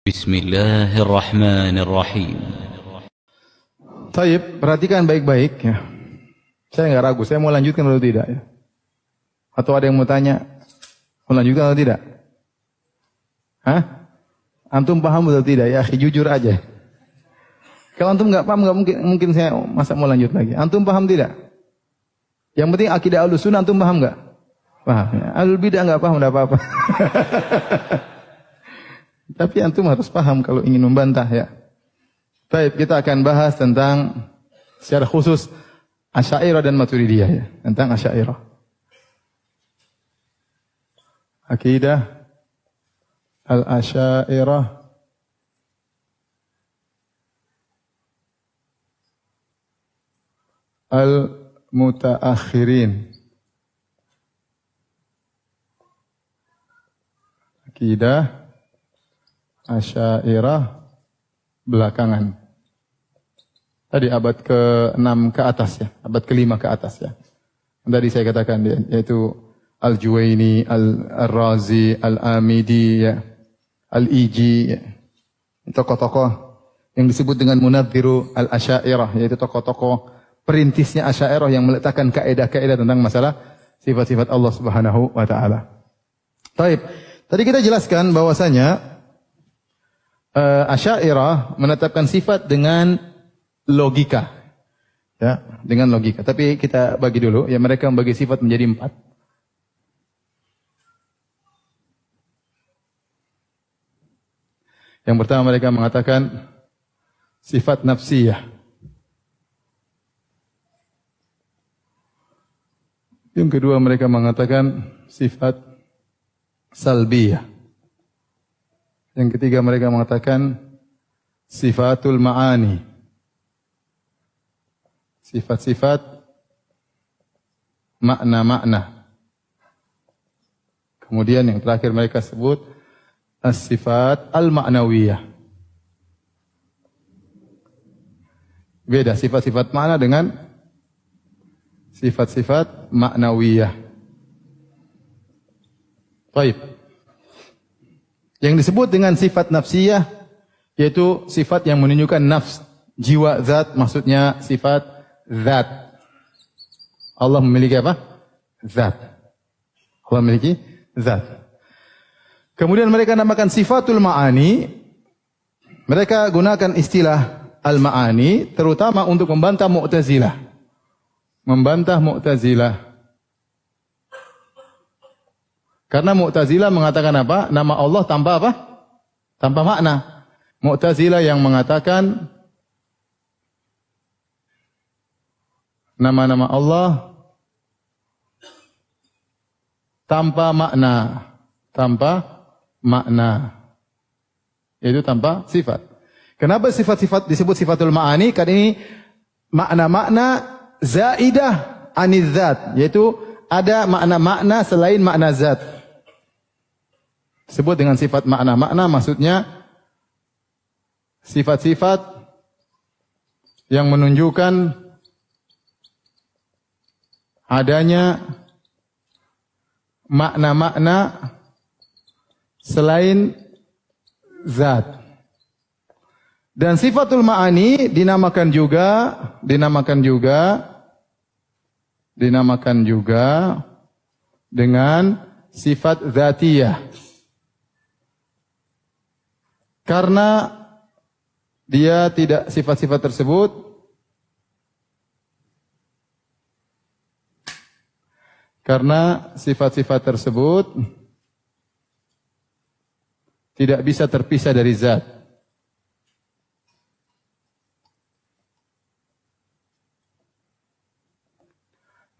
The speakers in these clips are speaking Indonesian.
Bismillahirrahmanirrahim. Taib, perhatikan baik-baik ya. Saya nggak ragu, saya mau lanjutkan atau tidak ya. Atau ada yang mau tanya, mau lanjutkan atau tidak? Hah? Antum paham atau tidak? Ya, jujur aja. Kalau antum nggak paham, nggak mungkin saya masa mau lanjut lagi. Antum paham tidak? Yang penting akidah Ahlussunnah antum paham nggak? Paham. Ya. Ahlul bidah nggak paham, nggak apa-apa. Tapi antum harus paham kalau ingin membantah ya. Baik, kita akan bahas tentang secara khusus Asy'ariyah dan Maturidiyah ya, tentang Asy'ariyah. Akidah Al-Asy'ariyah Al-Mutaakhirin. Akidah Asy'ariyah belakangan. Tadi abad ke-6 ke atas ya, abad ke-5 ke atas ya. Tadi saya katakan yaitu Al-Juwaini, Al-Razi, Al-Amidi ya, Al-Iji ya. Tokoh-tokoh yang disebut dengan Munadhdhiru Al-Asy'ariyah, yaitu tokoh-tokoh perintisnya Asy'ariyah yang meletakkan kaidah-kaidah tentang masalah sifat-sifat Allah Subhanahu wa taala. Baik. Tadi kita jelaskan bahwasanya Asy'ariyah menetapkan sifat dengan logika. Ya, dengan logika. Tapi kita bagi dulu, ya mereka membagi sifat menjadi 4. Yang pertama mereka mengatakan sifat nafsiyah. Yang kedua mereka mengatakan sifat salbiyah. Yang ketiga mereka mengatakan sifatul ma'ani. Sifat-sifat makna-makna. Kemudian yang terakhir mereka sebut as-sifat al-ma'nawiyah. Beda sifat-sifat makna dengan sifat-sifat ma'nawiyah. Baik. Yang disebut dengan sifat nafsiyah yaitu sifat yang menunjukkan nafs, jiwa, zat, maksudnya sifat zat. Allah memiliki apa? Zat. Allah memiliki zat. Kemudian mereka namakan sifatul ma'ani. Mereka gunakan istilah al-ma'ani terutama untuk membantah Mu'tazilah. Membantah Mu'tazilah. Karena Mu'tazilah mengatakan apa? Nama Allah tanpa apa? Tanpa makna. Mu'tazilah yang mengatakan nama-nama Allah tanpa makna. Tanpa makna. Yaitu tanpa sifat. Kenapa sifat-sifat disebut sifatul ma'ani? Karena ini makna-makna zaidah anizzat. Yaitu ada makna-makna selain makna zat. Sebut dengan sifat makna-makna maksudnya sifat-sifat yang menunjukkan adanya makna-makna selain zat. Dan sifatul ma'ani dinamakan juga dengan sifat zatiyah. Karena dia tidak sifat-sifat tersebut tidak bisa terpisah dari zat.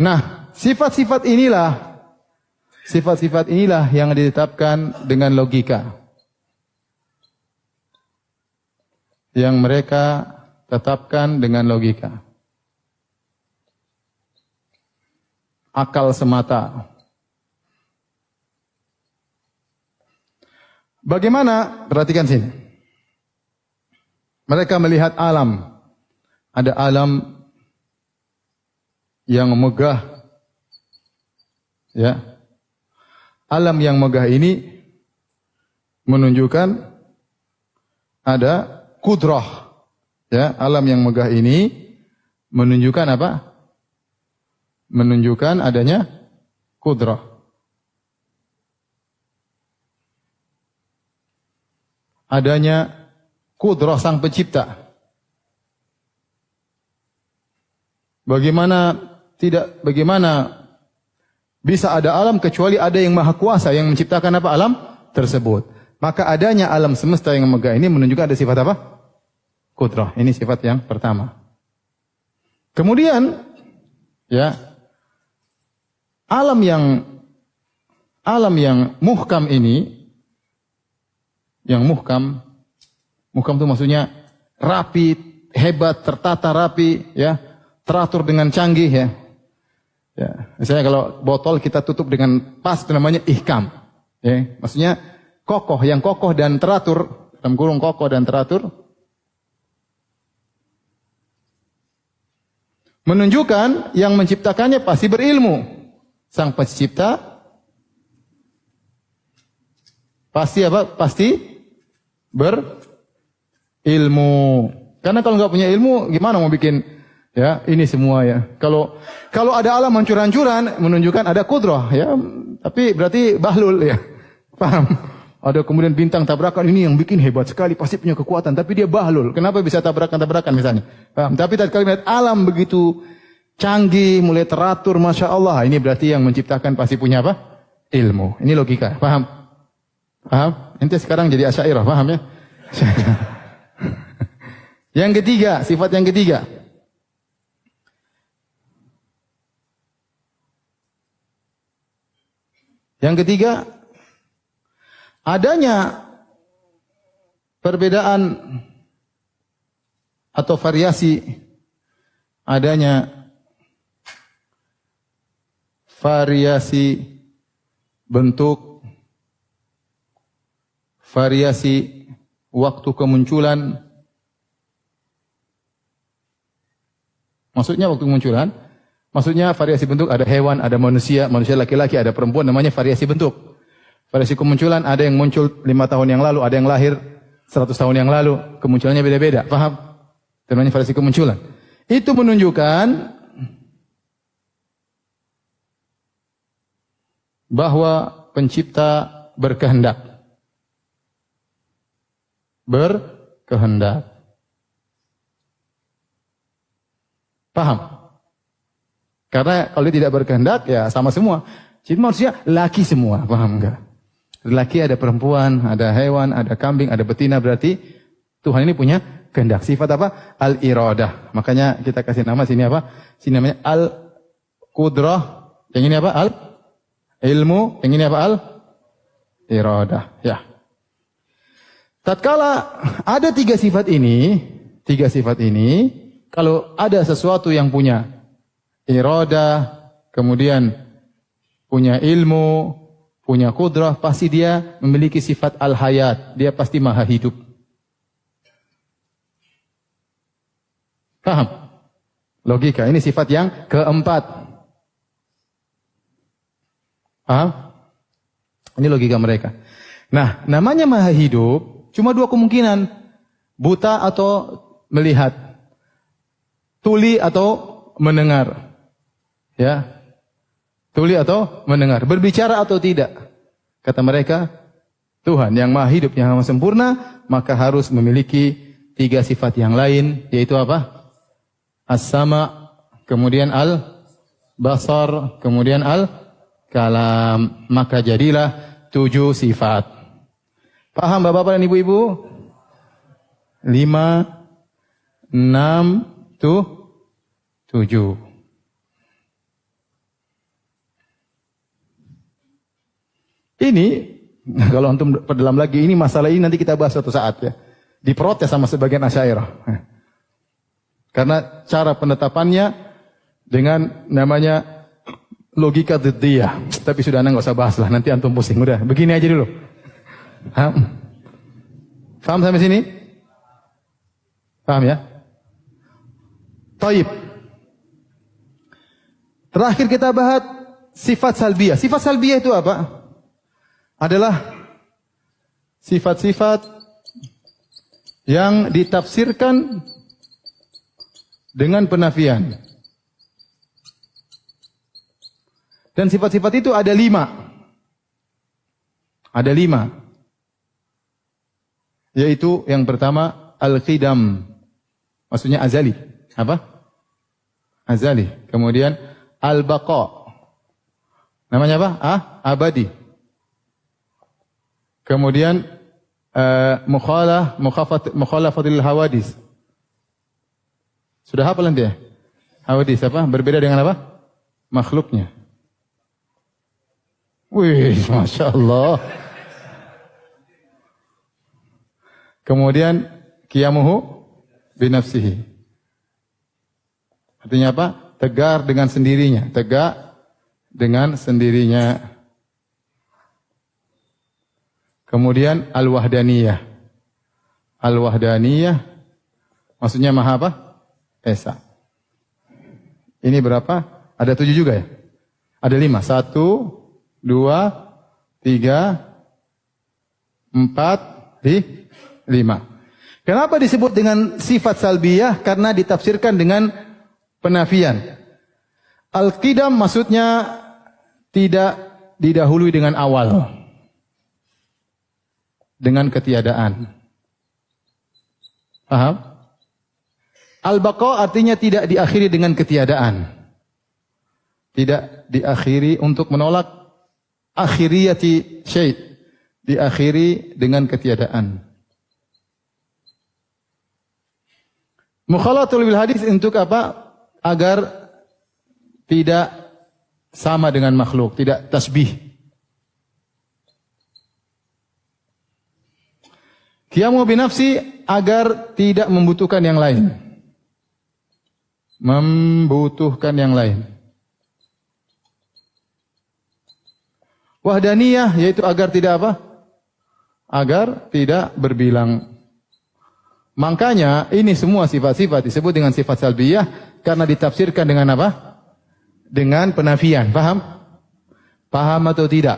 Nah, sifat-sifat inilah yang ditetapkan dengan logika. Yang mereka tetapkan dengan logika. Akal semata. Bagaimana? Perhatikan sini. Mereka melihat alam. Ada alam yang megah. Ya. Alam yang megah ini menunjukkan ada kudrah. Ya, alam yang megah ini menunjukkan apa? Menunjukkan adanya kudrah. Adanya kudrah sang pencipta. Bagaimana bisa ada alam kecuali ada yang maha kuasa yang menciptakan apa alam tersebut. Maka adanya alam semesta yang megah ini menunjukkan ada sifat apa? Kudrah. Ini sifat yang pertama. Kemudian ya alam yang muhkam ini, yang muhkam itu maksudnya rapi, hebat, tertata rapi, ya, teratur dengan canggih, ya. Ya, misalnya kalau botol kita tutup dengan pas, itu namanya ihkam. Ya, maksudnya kokoh, yang kokoh dan teratur, dalam kurung kokoh dan teratur, menunjukkan yang menciptakannya pasti berilmu. Sang pencipta pasti apa? Pasti berilmu. Karena kalau nggak punya ilmu, gimana mau bikin ya ini semua ya? Kalau ada alam hancur-hancuran, menunjukkan ada kudrah ya. Tapi berarti bahlul ya. Paham? Ada kemudian bintang tabrakan, ini yang bikin hebat sekali, pasti punya kekuatan, tapi dia bahlul. Kenapa bisa tabrakan-tabrakan misalnya? Paham? Tapi tadi kali melihat alam begitu canggih, mulai teratur, Masya Allah, ini berarti yang menciptakan pasti punya apa? Ilmu. Ini logika. Paham? Paham? Ente sekarang jadi Asy'ariyah, paham ya? Yang ketiga, sifat yang ketiga. Yang ketiga, adanya perbedaan atau variasi, adanya variasi bentuk, variasi waktu kemunculan. Maksudnya waktu kemunculan, maksudnya variasi bentuk, ada hewan, ada manusia laki-laki, ada perempuan, namanya variasi bentuk. Variasi kemunculan, ada yang muncul 5 tahun yang lalu, ada yang lahir 100 tahun yang lalu, kemunculannya beda-beda, paham? Itu namanya variasi kemunculan. Itu menunjukkan bahwa pencipta berkehendak. Berkehendak. Paham? Karena kalau dia tidak berkehendak, ya sama semua. Jadi manusia laki semua, paham enggak? Laki ada perempuan, ada hewan, ada kambing, ada betina, berarti Tuhan ini punya kehendak. Sifat apa? Al-iradah. Makanya kita kasih nama sini apa? Sini namanya al-qudrah. Yang ini apa? Al-ilmu. Yang ini apa? Al-iradah. Ya. Tatkala ada tiga sifat ini, kalau ada sesuatu yang punya iradah, kemudian punya ilmu, punya kudrah, pasti dia memiliki sifat al-hayat. Dia pasti maha hidup. Paham? Logika. Ini sifat yang keempat. Paham? Ini logika mereka. Nah, namanya maha hidup, cuma dua kemungkinan. Buta atau melihat. Tuli atau mendengar. Ya. Tuli atau mendengar. Berbicara atau tidak. Kata mereka, Tuhan yang maha hidup, yang maha sempurna, maka harus memiliki tiga sifat yang lain, yaitu apa? As-sama, kemudian al-basar, kemudian al-kalam. Maka jadilah 7 sifat. Paham Bapak-bapak dan Ibu-ibu? 5, 6, 7. Ini, kalau antum perdalam lagi, ini masalah ini nanti kita bahas suatu saat ya. Diprotes sama sebagian Asy'ariyah. Karena cara penetapannya dengan namanya logika dhiddiyah. Tapi sudah nggak usah bahas lah, nanti antum pusing. Udah, begini aja dulu. Paham sampai sini? Paham ya? Taib. Terakhir kita bahas sifat salbiyah. Sifat salbiyah itu apa? Adalah sifat-sifat yang ditafsirkan dengan penafian. Dan sifat-sifat itu ada 5. Ada 5. Yaitu yang pertama al-qidam. Maksudnya azali. Apa? Azali. Kemudian al-baqa. Namanya apa? Abadi. Kemudian mukhalafatul hawadis. Sudah hafal nanti ya? Hawadis apa? Berbeda dengan apa? Makhluknya. Wih, Masya Allah. Kemudian qiyamuhu binafsihi. Artinya apa? Tegar dengan sendirinya. Tegak dengan sendirinya. Kemudian al-wahdaniyah. Al-wahdaniyah maksudnya maha apa? Esa. Ini berapa? Ada 7 juga ya? Ada 5. 1, 2, 3, 4, 5. Kenapa disebut dengan sifat salbiyah? Karena ditafsirkan dengan penafian. Al-qidam maksudnya tidak didahului dengan awal. Dengan ketiadaan. Paham? Al-baqa artinya tidak diakhiri dengan ketiadaan. Tidak diakhiri untuk menolak akhiriyati syai'. Diakhiri dengan ketiadaan. Mukhalatul bil hadis untuk apa? Agar tidak sama dengan makhluk, tidak tasbih. Qiyamu binafsi agar tidak membutuhkan yang lain. Membutuhkan yang lain. Wahdaniyah yaitu agar tidak apa? Agar tidak berbilang. Makanya ini semua sifat-sifat disebut dengan sifat salbiyah karena ditafsirkan dengan apa? Dengan penafian. Paham? Paham atau tidak?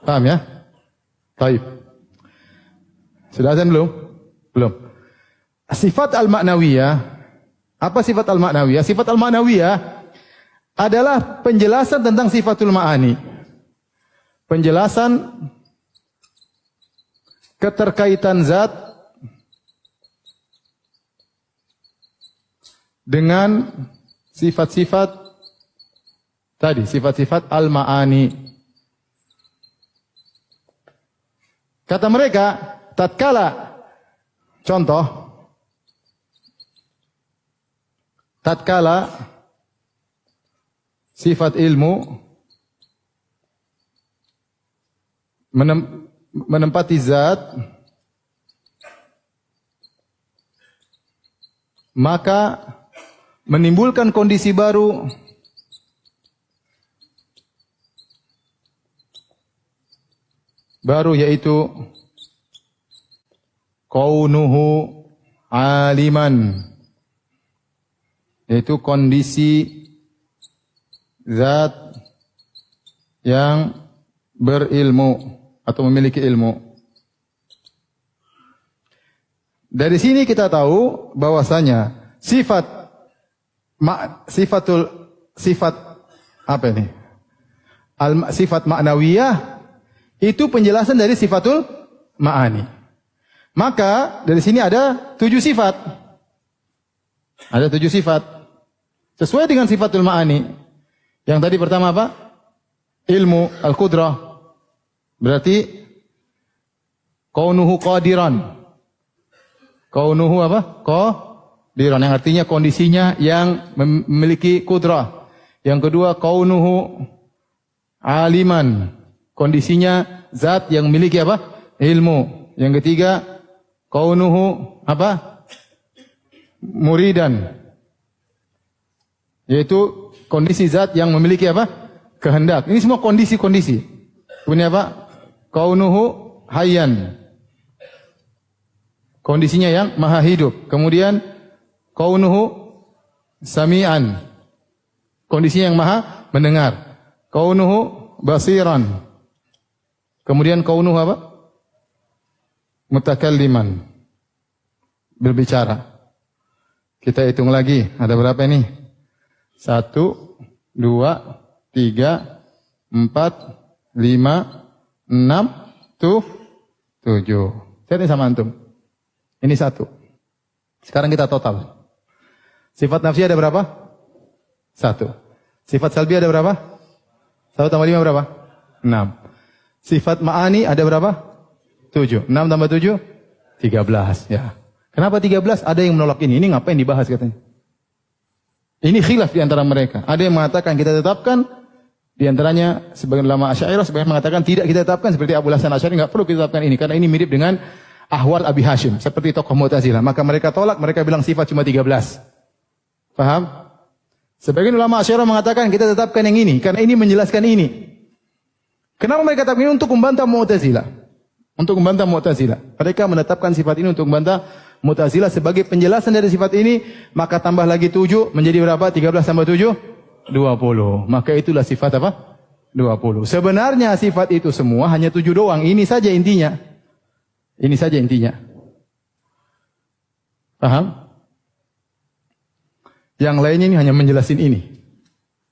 Paham ya? Baik. Sudah azan belum? Belum. Sifat al-ma'nawiyah. Apa sifat al-ma'nawiyah? Sifat al-ma'nawiyah adalah penjelasan tentang sifatul ma'ani. Penjelasan keterkaitan zat dengan sifat-sifat tadi, sifat-sifat al-ma'ani. Kata mereka, tatkala contoh, tatkala sifat ilmu menempati zat, maka menimbulkan kondisi baru yaitu kaunuhu aliman, yaitu kondisi zat yang berilmu atau memiliki ilmu. Dari sini kita tahu bahwasanya sifat apa ini? Sifat ma'nawiyah itu penjelasan dari sifatul ma'ani. Maka dari sini ada 7 sifat. Ada 7 sifat. Sesuai dengan sifatul ma'ani. Yang tadi pertama apa? Ilmu, al-qudrah. Berarti kaunuhu qadiran. Kaunuhu apa? Qadiran, yang artinya kondisinya yang memiliki kudrah. Yang kedua kaunuhu aliman. Kondisinya zat yang memiliki apa? Ilmu. Yang ketiga kaunuhu apa? Muridan. Yaitu kondisi zat yang memiliki apa? Kehendak. Ini semua kondisi-kondisi. Kemudian apa? Kaunuhu hayyan. Kondisinya yang maha hidup. Kemudian kaunuhu sami'an. Kondisinya yang maha mendengar. Kaunuhu basiran. Kemudian kaunuhu apa? Mutakalliman. berbicara. Kita hitung lagi, ada berapa ini? 1, 2, 3, 4, 5, 6, 7. Saya ini sama antum. Ini 1. Sekarang kita total. Sifat nafsi ada berapa? 1. Sifat salbi ada berapa? 1 tambah 5 berapa? 6. Sifat ma'ani ada berapa? 7. 6 tambah 7? 13. Ya. Kenapa 13? Ada yang menolak ini. Ini ngapain dibahas katanya? Ini khilaf di antara mereka. Ada yang mengatakan kita tetapkan. Di antaranya sebagian ulama Asy'ariyah, sebagian mengatakan tidak kita tetapkan. Seperti Abu Hasan Asy'ari, enggak perlu kita tetapkan ini. Karena ini mirip dengan ahwal Abi Hashim. Seperti tokoh Mu'tazilah. Maka mereka tolak, mereka bilang sifat cuma 13. Paham? Sebagian ulama Asy'ariyah mengatakan kita tetapkan yang ini. Karena ini menjelaskan ini. Kenapa mereka tetapkan ini? Untuk membantah Mu'tazilah. Untuk membantah Mu'tazilah. Mereka menetapkan sifat ini untuk membantah Mu'tazilah sebagai penjelasan dari sifat ini, maka tambah lagi 7 menjadi berapa? 13 tambah 7? 20. Maka itulah sifat apa? 20. Sebenarnya sifat itu semua hanya 7 doang. Ini saja intinya. Ini saja intinya. Paham? Yang lainnya ini hanya menjelasin ini.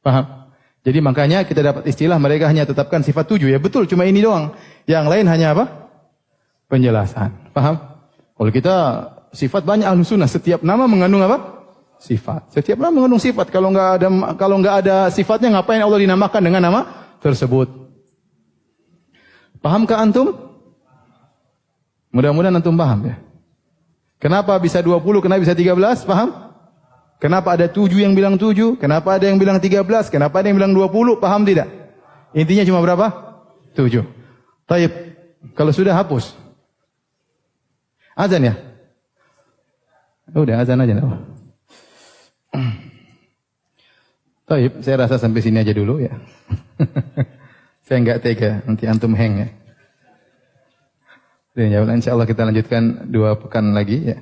Paham? Jadi makanya kita dapat istilah mereka hanya tetapkan sifat 7. Ya betul, cuma ini doang. Yang lain hanya apa? Penjelasan. Paham? Kalau kita sifat banyak ahlu sunnah, setiap nama mengandung apa? Sifat. Setiap nama mengandung sifat. Kalau nggak ada sifatnya, ngapain Allah dinamakan dengan nama tersebut? Pahamkah antum? Mudah-mudahan antum paham ya. Kenapa bisa 20? Kenapa bisa 13? Paham? Kenapa ada 7 yang bilang 7? Kenapa ada yang bilang 13? Kenapa ada yang bilang 20? Paham tidak? Intinya cuma berapa? 7. Taib. Kalau sudah hapus. Azan ya? Udah azan aja. Taib, saya rasa sampai sini aja dulu ya. Saya enggak tega, nanti antum hang ya. Dan insya Allah kita lanjutkan 2 pekan lagi ya.